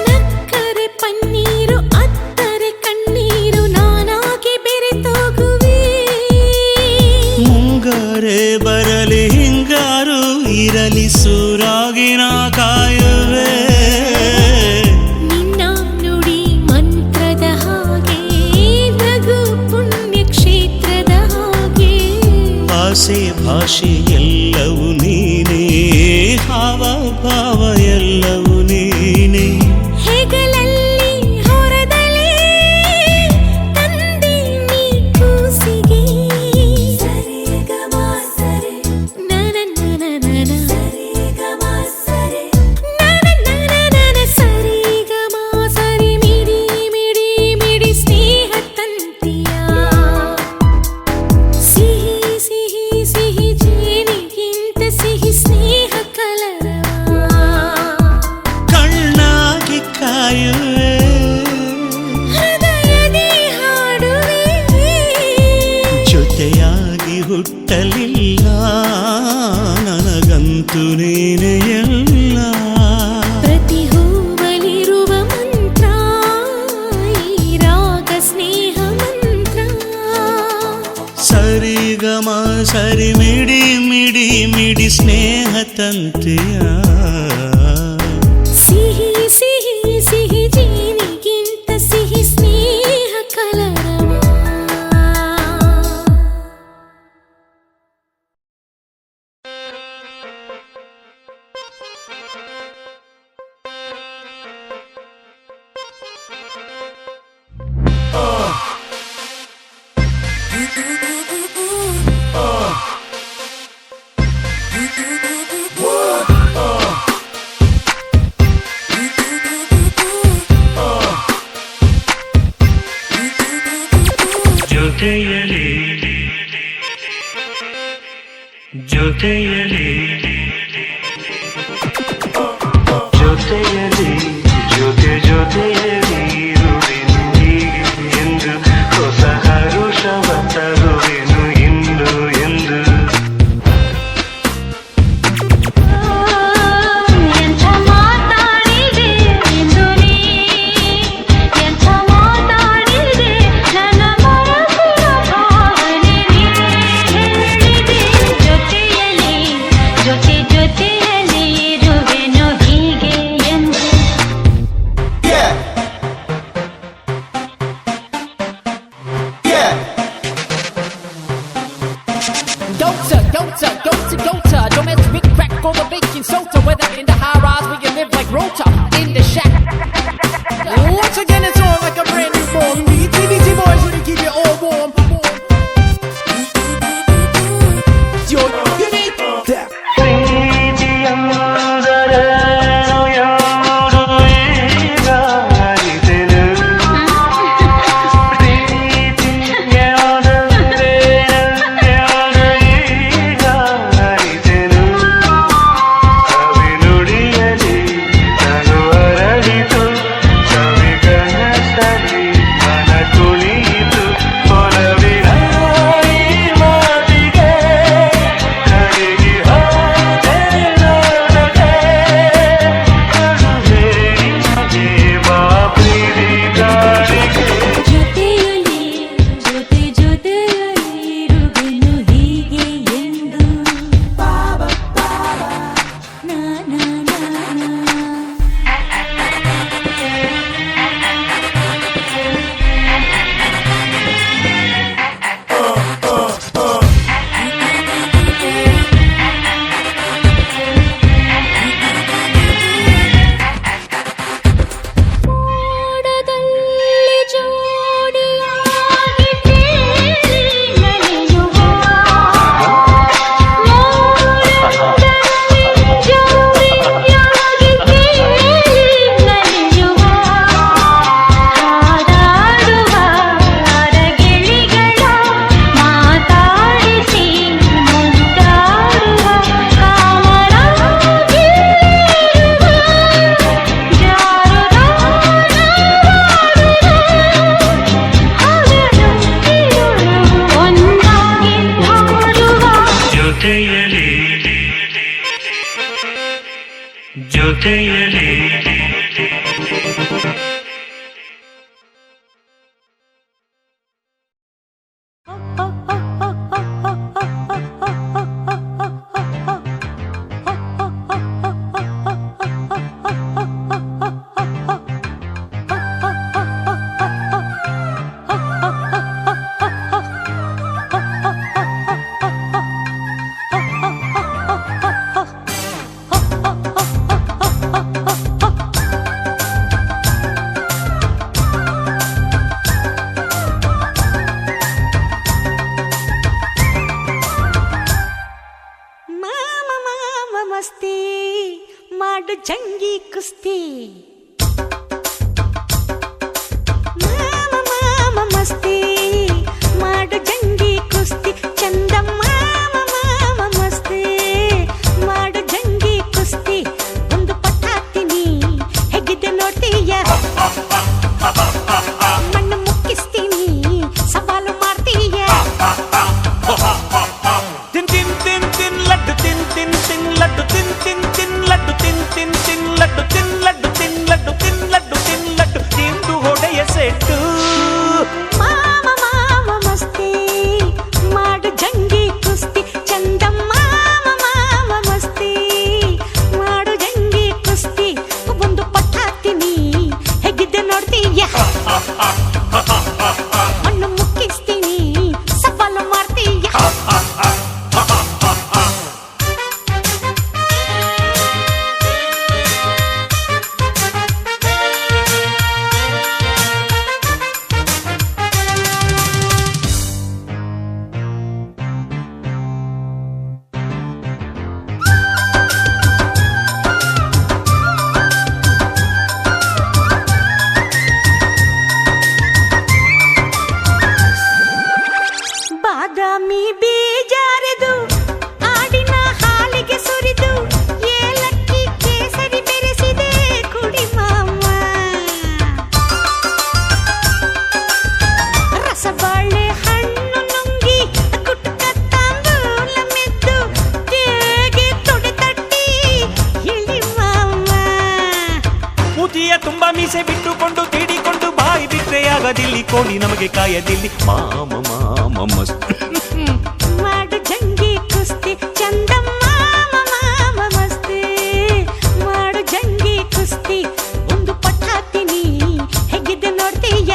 ನಕ್ಕರೆ ಪನ್ನೀರು ಅತ್ತರೆ ಕಣ್ಣೀರು ನಾನಾಗಿ ಬೆರೆತೋಗುವೆ ಮುಂಗಾರೆ ಬರಲಿ ಹಿಂಗಾರು ಇರಲಿ ಸೂರಾಗಿ ನಾ ಕಾಯುವೆ ನಿನ್ನ ನುಡಿ ಮಂತ್ರದ ಹಾಗೆ ನಗು ಪುಣ್ಯ ಕ್ಷೇತ್ರದ ಹಾಗೆ ಆಸೆ ಭಾಷೆ ಎಲ್ಲವೂ ನೀನೇ ಹಾವ ಭಾವ ಎಲ್ಲವೂ ನೀನೇ ಹೆಗಲಲ್ಲಿ ಹೊರದಲ್ಲಿ ತಂದೆ ನೀ ಕೂಸಿಗೆ ನನ ಸರಿಗಮ ಸರಿ ಮಿಡಿ ಮಿಡಿ ಮಿಡಿ ಸ್ನೇಹ ತಂತಿಯ ಸಿಹಿ ಸಿಹಿ ಸಿಹಿ ಜೇನಿಗಿಂತ ಸಿಹಿ ಸ್ನೇಹ ಕಲರವ ಕಣ್ಣಾಗಿ ಕಾಯುವೆ ಹೃದಯದಿ ಹಾಡುವೆ ಜೊತೆಯಾಗಿ ಹುಟ್ಟಲಿಲ್ಲ ನನಗಂತೂ ನೀನೇ ಎಲ್ಲ ಪ್ರತಿ ಹೂವಲಿರುವ ಮಂತ್ರ ಈ ರಾಗ ಸ್ನೇಹ ಮಂತ್ರ ಸರಿಗಮ ಸರಿ ಮಿಡಿ ಮಿಡಿ ಮಿಡಿ ಸ್ನೇಹ ತಂತಿಯ ಸಿಹಿ ಸಿಹಿ ಸಿಹಿ ಜೇನಿಗಿಂತ ಸಿಹಿ ಸ್ನೇಹ ಕಲರವ ಜೊತೆಯಲಿ ಜೊತೆಯಲಿ ಜೊತೆಯಲಿ ಜೊತೆ ಜೊತೆಯಲಿ ಇರುವೆನು ಹೀಗೆ ಎಂದು ಹೊಸ ಹರುಷವ ತರುವೆನು ಇಂದು ಎಂದು ಎಂಥ ಮಾತಾಡಿದೆ ಎಂದು ನೀ ಎಂಥ ಮಾತಾಡಿದೆ coke or the baking soda, whether in the high rise where you live like Rota, in the shack. Once again, it's on like a brand new born. TBT boys, gonna keep you all warm. Yo, you need that. ಜೊತೆಯಲಿ ಜೊತೆಯಲಿರುವೆನು ಹೀಗೆ ಎಂದು ನಾ ನಾ ನಾ ನಾ. ಮೋಡದಲ್ಲಿ ಜೋಡಿಯಾಗಿ ತೇಲಿ ನಲಿಯುವ ಮೋಡದಲ್ಲಿ ಜೋಡಿಯಾಗಿ ತೇಲಿ ನಲಿಯುವ ಹಾಡಾಡುವ ಅರಗಿಳಿಗಳ ಮಾತಾಡಿಸಿ ಮುದ್ದಾಡುವ ಕಾಮರಾಗಿರುವ ಒಂದಾಗಿ ಹಾಡುವ ಜೊತೆಯಲಿ ಜೊತೆಯಲಿ ಮಾಮ ಮಾಮ ಮಸ್ತಿ ಮಾಡು ಜಂಗಿ ಕುಸ್ತಿ ಮಾಮ ಮಾಮ ಮಸ್ತಿ ಮಾಡು ಜಂಗಿ ಕುಸ್ತಿ ಚಂದ ಮಾಮ ಮಾಮ ಮಸ್ತಿ ಮಾಡು ಜಂಗಿ ಕುಸ್ತಿ ಒಂದು ಪಟ್ಟ ಹಾಕ್ತೀನಿ ಹೇಗಿದೆ ನೋಡ್ತೀಯ ಮಣ್ಣು ಮುಕ್ಕಿಸ್ತೀನಿ ಸವಾಲು ಮಾಡ್ತೀಯ ತಿನ್ ತಿನ್ ತಿನ್ ತಿನ್ ಲಡ್ಡು ತಿನ್ ತಿನ್ ತಿನ್ ಲಡ್ಡು ತಿನ್ ತಿನ್ ತಿನ್ ಲಡ್ಡು ತಿನ್ ತಿನ್ ತಿನ್ ಲಡ್ಡು ತಿನ್ ಲಡ್ಡು ತಿನ್ ಲಡ್ಡು ತಿನ್ ಲಡ್ಡು ತಿನ್ ಲಡ್ಡು ತಿಂದು ಹೊಡೆಯ ಸೆಟ್ಟು ಮಾಮ ಮಾಮ ಮಸ್ತಿ ಮಾಡು ಜಂಗಿ ಕುಸ್ತಿ ಚಂದ ಮಾಮ ಮಾಮ ಮಸ್ತಿ ಮಾಡು ಜಂಗಿ ಕುಸ್ತಿ ಒಂದು ಪಟ್ಟ ಹಾಕ್ತೀನಿ ಹೇಗಿದೆ ನೋಡ್ತೀಯ ಮಣ್ಣು ಮುಕ್ಕಿಸ್ತೀನಿ ಸವಾಲು ಮಾಡ್ತೀಯ ಬಾದಾಮಿ ಬೀಜಾರೆದು ಆಡಿನ ಹಾಲಿಗೆ ಸುರಿದು ಏಲಕ್ಕಿ ಕೇಸರಿ ಬೆರೆಸಿದೆ ಕುಡಿ ಮಾಮ ರಸಬಾಳೆ ಹಣ್ಣು ನುಂಗಿ ಕುಟ್ಟ ತಾಂಬೂಲ ಮೆದ್ದು ತೇಗೆ ತೊಡೆ ತಟ್ಟಿ ಇಳಿ ಮಾಮ ಮೂತಿಯ ತುಂಬಾ ಮೀಸೆ ಬಿಟ್ಟುಕೊಂಡು ತೀಡಿಕೊಂಡು ಬಾಯಿ ಬಿಟ್ರೆ ಆಗದಿಲ್ಲಿ ಕೋಳಿ ನಮಗೆ ಕಾಯದಿಲ್ಲಿ ಮಾಮ ಮಾಮ ಮಸ್ತ್ ಮಾಡು ಜಂಗಿ ಕುಸ್ತಿ ಚಂದ ಮಾಮ ಮಾಮ ಮಸ್ತಿ ಮಾಡು ಜಂಗಿ ಕುಸ್ತಿ ಒಂದು ಪಟ್ಟ ಹಾಕ್ತೀನಿ ಹೇಗಿದೆ ನೋಡ್ತೀಯ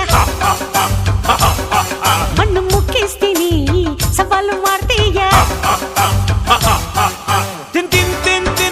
ಮಣ್ಣು ಮುಕ್ಕಿಸ್ತೀನಿ ಸವಾಲು ಮಾಡ್ತೀಯ ತಿನ್ ತಿನ್ ತಿನ್ ತಿನ್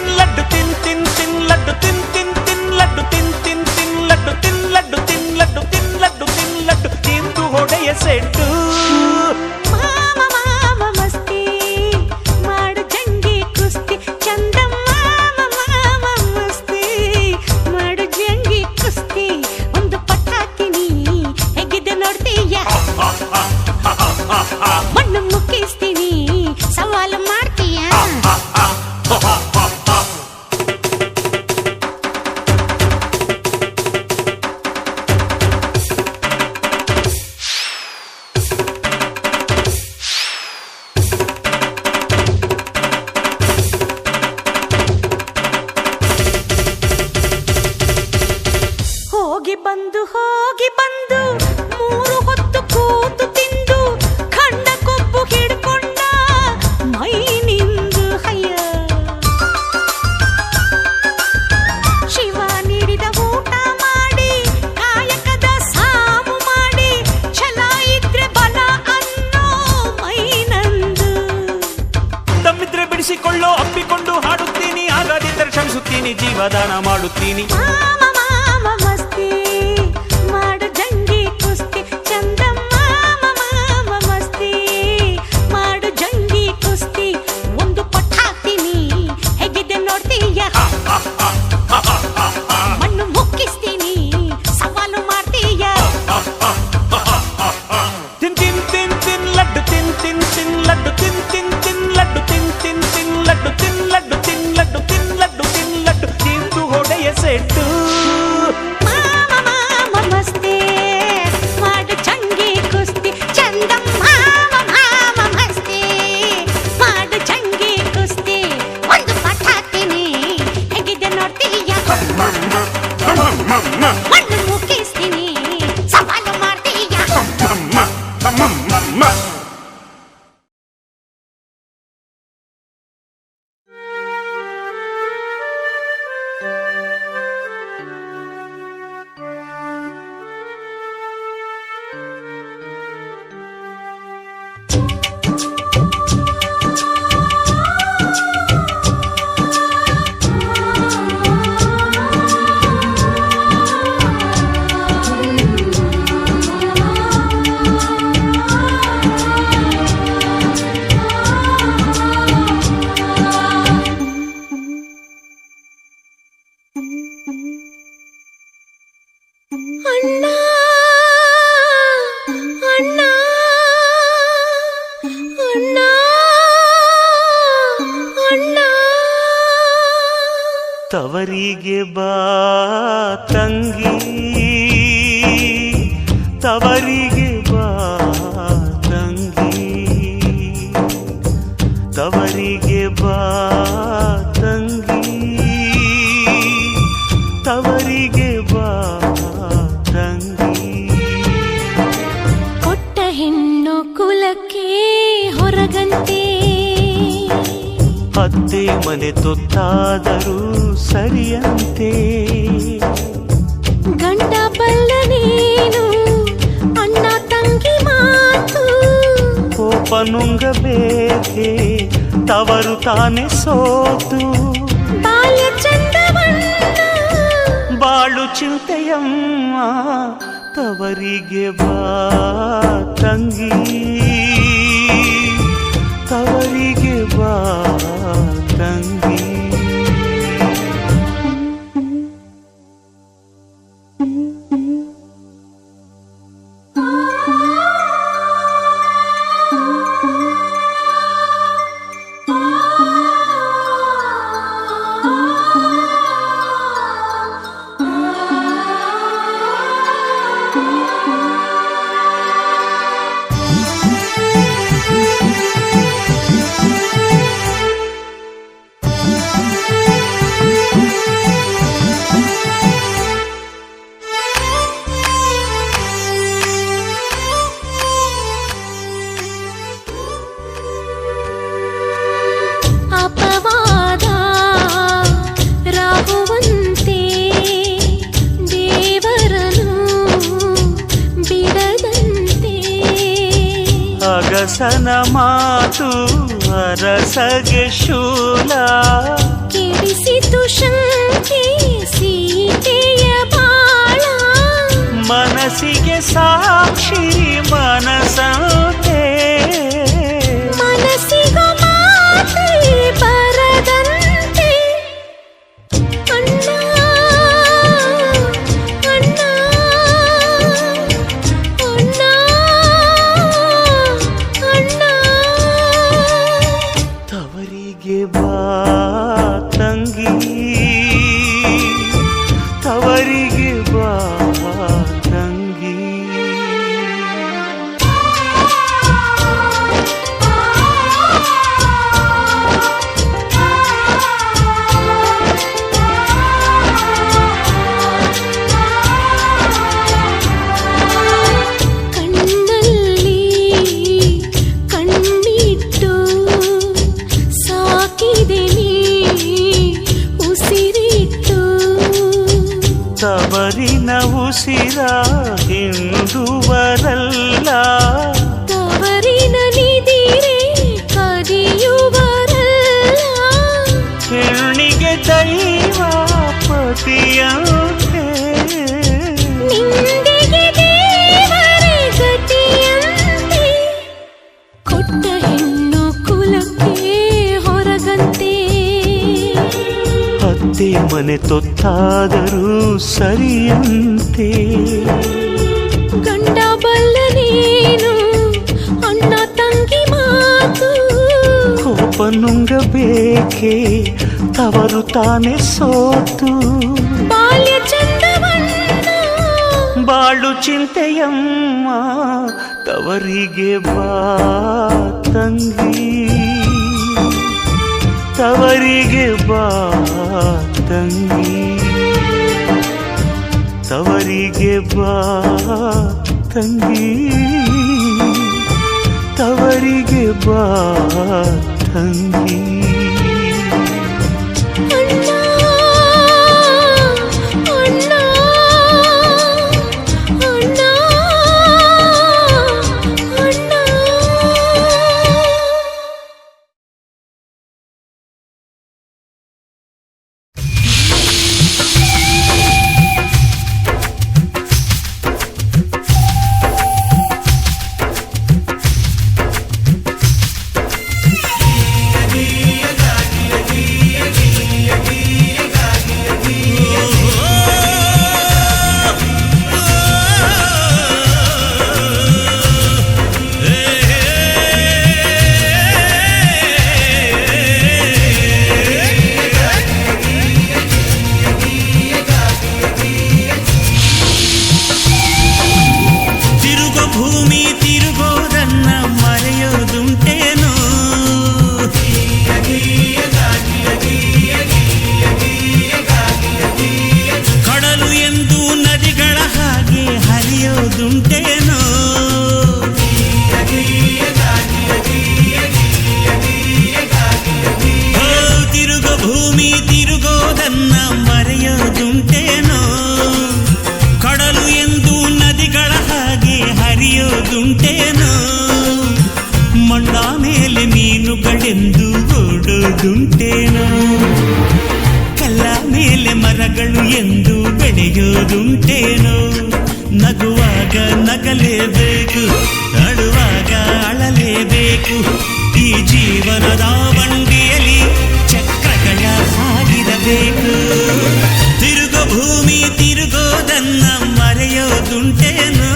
ಎಲ್ಲೋ ಅಪ್ಪಿಕೊಂಡು ಹಾಡುತ್ತೀನಿ, ಆಗದಿದ್ದರೆ ಕ್ಷಮಿಸುತ್ತೀನಿ, ಜೀವದಾನ ಮಾಡುತ್ತೀನಿ. ಮಾಮ ಮಾಮ ಮಸ್ತಿ ಮಾಡು ಜಂಗಿ ಕುಸ್ತಿ ಚಂದ ಮಾಮ ಮಾಮ ಮಸ್ತಿ ಮಾಡು ಜಂಗಿ ಕುಸ್ತಿ ಒಂದು ಪಟ್ಟ ಹಾಕ್ತೀನಿ ಹೇಗಿದೆ ನೋಡ್ತೀಯ ಮಣ್ಣು ಮುಕ್ಕಿಸ್ತೀನಿ ಸವಾಲು ಮಾಡ್ತೀಯ ತಿನ್ ತಿನ್ ತಿನ್ ತಿನ್ ಲಡ್ಡು ತಿನ್ ತಿನ್ ತಿನ್ ಲಡ್ಡು ತಿನ್ ತಿನ್ ತಿನ್ ಲಡ್ಡು ತಿನ್ ತಿನ್ ತಿನ್ ಲಡ್ಡು ತಿನ್ ಲಡ್ಡು ತಿನ್ ಲಡ್ಡು ತಿನ್ ಲಡ್ಡು ತಿನ್ ಲಡ್ಡು ತಿಂದು ಹೊಡೆಯ ಸೆಟ್ಟು. ಮಾಮ ಮಾಮ ಮಸ್ತಿ ಮಾಡು ಜಂಗಿ ಕುಸ್ತಿ ಚಂದ ಮಾಮ ಮಾಮ ಮಸ್ತಿ ಮಾಡು ಜಂಗಿ ಕುಸ್ತಿ ಒಂದು ಪಟ್ಟ ಹಾಕ್ತೀನಿ ಹೇಗಿದೆ ನೋಡ್ತೀಯ ಮಣ್ಣು ಮುಕ್ಕಿಸ್ತೀನಿ ಸವಾಲು ಮಾಡ್ತೀಯ. ಅಣ್ಣ ಅಣ್ಣ ಅಣ್ಣ ಅಣ್ಣ ತವರಿಗೆ ಬಾ ತಂಗಿ, ತವರಿಗೆ ಬಾ ತಂಗಿ, ತವರಿಗೆ ಬಾ ತಂಗಿ, ತವರಿಗೆ ಬಾ ತಂಗಿ. ಕೊಟ್ಟ ಹೆಣ್ಣು ಕುಲಕ್ಕೆ ಹೊರಗಂತೆ ಅತ್ತೆ ಮನೆ ತೊತ್ತಾದರೂ ಸರಿಯಂತೆ, ಗಂಡ ಬಲ್ಲನೇನು ಅಣ್ಣ ತಂಗಿ ಮಾತು ಕೋಪ ನುಂಗಬೇಕೆ ತವರು ತಾನೆ ಸೋತು, ಬಾಲ್ಯ ಚಂದವನ್ನ ಬಾಳು ಚಿಂತೆಯಮ್ಮ ತವರಿಗೆ ಬಾ ತಂಗಿ, ತವರಿಗೆ ಬಾ ತಂಗಿ. ಅಪವಾದ ರಾಹುವಂತೆ ದೇವರನು ಬಿಡದಂತೆ, ಅಗಸನ ಮಾತು ಅರಸಗೆ ಶೂಲ, ಕೆಡಿಸಿತು ಶಂಕೆ ಸೀತೆಯ ಬಾಳ, ಮನಸ್ಸಿಗೆ ಸಾಕ್ಷಿ ಮನಸಂತೆ, ಮನಸ್ಸಿಗೂ ಮಾತೆ ಬರದಂತೆ. ಅಣ್ಣ ಅಣ್ಣ ಅಣ್ಣ ಅಣ್ಣ ತವರಿಗೆ ಬಾ ತಂಗಿ, ತವರಿಗೆ ಬಾ ತಂಗಿ. ಕಣ್ಣಲ್ಲಿ ಕಣ್ಣಿಟ್ಟು ಸಾಕಿದೆ ನೀ ಉಸಿರಿಟ್ಟು, ತವರಿನ ಉಸಿರ ಹಿಂಡುವರಲ್ಲ, ತವರಿನ ನಿದಿರೆ ಕದಿಯುವರಲ್ಲ, ಒಂದೇ ಮನೆ ತೊತ್ತಾದರೂ ಸರಿಯಂತೆ. ಗಂಡ ಬಲ್ಲ ನೀನು ಅಣ್ಣ ತಂಗಿ ಮಾತು, ಕೋಪ ನುಂಗಬೇಕೆ ತವರು ತಾನೆ ಸೋತು. ಬಾಲ್ಯ ಚಂದವನ್ನ ಬಾಳು ಚಿಂತೆಯಮ್ಮ ತವರಿಗೆ ಬಾ ತಂಗಿ, ತವರಿಗೆ ಬಾ ತಂಗಿ, ತವರಿಗೆ ಬಾ ತಂಗಿ, ತವರಿಗೆ ಬಾ ತಂಗಿ. ಅಣ್ಣ ಅಣ್ಣ ಅಣ್ಣ ಅಣ್ಣ. ಮೀನುಗಳೆಂದು ಓಡೋದುಂಟೇನೋ, ಕಲ್ಲ ಮೇಲೆ ಮರಗಳು ಎಂದು ಬೆಳೆಯೋದುಂಟೇನೋ. ನಗುವಾಗ ನಗಲೇಬೇಕು, ಅಳುವಾಗ ಅಳಲೇಬೇಕು. ಈ ಜೀವನದ ಬಂಡಿಯಲ್ಲಿ ಚಕ್ರಗಳ ಸಾಗಿರಬೇಕು. ತಿರುಗೋ ಭೂಮಿ ತಿರುಗೋದನ್ನ ಮರೆಯೋದುಂಟೇನೋ,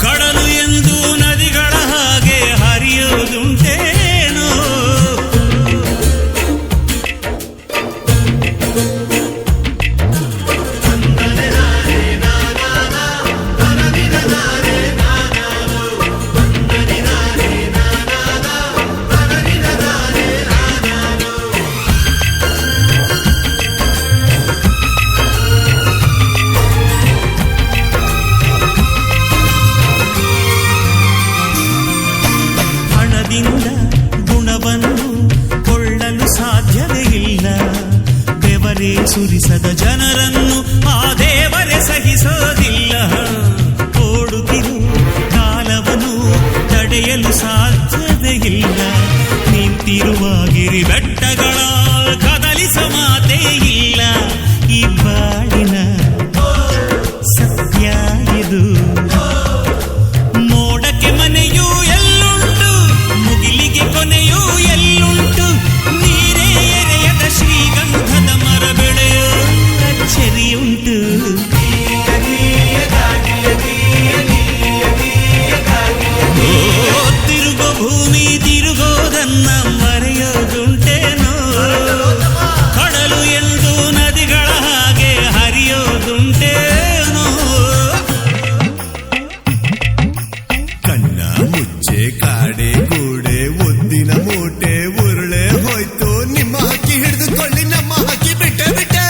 ಕಡಲು ಎಂದು ನದಿಗಳ ಹಾಗೆ ಹರಿಯೋದುಂಟೇನೋ. ಗುಣವನ್ನು ಕೊಳ್ಳಲು ಸಾಧ್ಯವೇ ಇಲ್ಲ. ಬೆವರೇ ಸುರಿಸದ ಜನರನ್ನು ಆ ದೇವರೇ ಸಹಿಸೋದಿಲ್ಲ. ಓಡುತ್ತಿರು ಕಾಲವನ್ನು ತಡೆಯಲು ಸಾಧ್ಯವೇ ಇಲ್ಲ. ನಿಂತಿರುವ ಗಿರಿ ಬೆಟ್ಟಗಳ ಕದಲಿಸ ಮಾತೇ ಇಲ್ಲ. ಈ ಬಾಳಿನ ಸತ್ಯ ಇದು. ಮೋಡಕ್ಕೆ ಮನೆಯೂ ಎಲ್ಲುಂಟು, ಮುಗಿಲಿಗೆ ಕೊನೆಯೂ ಎಲ್ಲುಂಟು. ನೀರೇ ಎರೆಯದ ಶ್ರೀಗಂಧದ ಮರ ಬೆಳೆಯೋ ಅಚ್ಚರಿಯುಂಟು. ತಿರುಗೋ ಭೂಮಿ ತಿರುಗೋದನ್ನ ಮರೆಯೋದುಂಟೇನೋ, ಕಡಲು ಎಂದು ನದಿಗಳ ಹಾಗೆ ಹರಿಯೋದುಂಟೇನೋ. ಕಣ್ಣ ಮುಚ್ಚೆ ಕಾಡೆ ಗೂಡೆ ಒದ್ದಿನ ಮೂಟೆ ಉರುಳೆ ಹೋಯ್ತು. ನಿಮ್ಮ ಹಕ್ಕಿ ಹಿಡಿದುಕೊಳ್ಳಿ, ನಮ್ಮ ಹಕ್ಕಿ ಬಿಟ್ಟೆ ಬಿಟ್ಟೆ.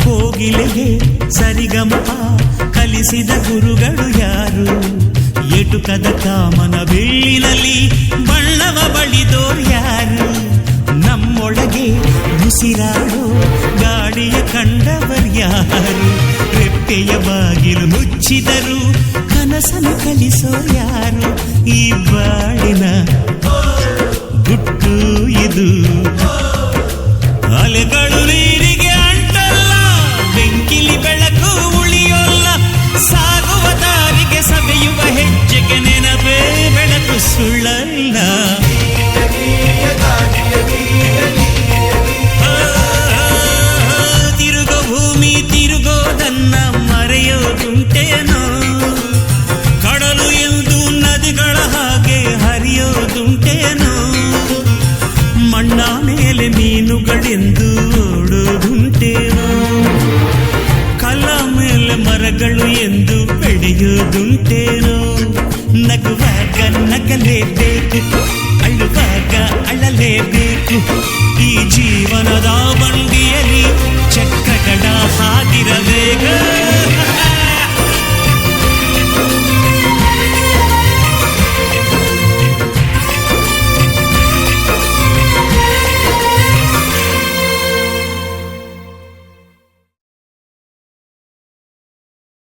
ಕೋಗಿಲೆಗೆ ಸರಿಗಮಪ ಕಲಿಸಿದ ಗುರುಗಳು ಯಾರು? ಎಟುಕದ ಕಾಮನ ಬೀಳಿನಲ್ಲಿ ಬಣ್ಣವ ಬಳಿದೋರು ಯಾರು? ನಮ್ಮೊಳಗೆ ಉಸಿರಾಡೋ ಗಾಳಿಯ ಕಂಡವರು ಯಾರು? ಕೃಪೆಯ ಬಾಗಿಲು ಮುಚ್ಚಿದರು ಕನಸನ್ನು ಕಲಿಸೋರ್ಯಾರು ಈ ಬಾಳಿನ ಗುಟ್ಟು ಇದು ಅಲೆಗಳು ನೀರಿಗೆ ಅಂಟಲ್ಲ ಬೆಂಕಿಲಿ ಬೆಳಕು ಉಳಿಯೋಲ್ಲ ಸಾಗುವ ದಾರಿಗೆ ಸವೆಯುವ ಹೆಜ್ಜೆಗೆ ನೆನಪೇ ಬೆಳಕು ಸುಳ್ಳಲ್ಲ ತಿರುಗೋ ಭೂಮಿ ತಿರುಗೋದನ್ನ ಮರೆಯೋದುಂಟೇನೋ ಕಡಲು ಎಂದು ನದಿಗಳ ಹಾಗೆ ಹರಿಯೋದುಂಟೇನೋ ಮಣ್ಣ ಮೇಲೆ ಮೀನುಗಳೆಂದು ಓಡೋದುಂಟೇನೋ ಕಲ ಮೇಲೆ ಮರಗಳು ಎಂದು ಬೆಳೆಯೋದುಂಟೇನೋ ನಗುವಾಗ ನಗಲೇಬೇಕು ಅಳುವಾಗ ಅಳಲೇಬೇಕು ಈ ಜೀವನದ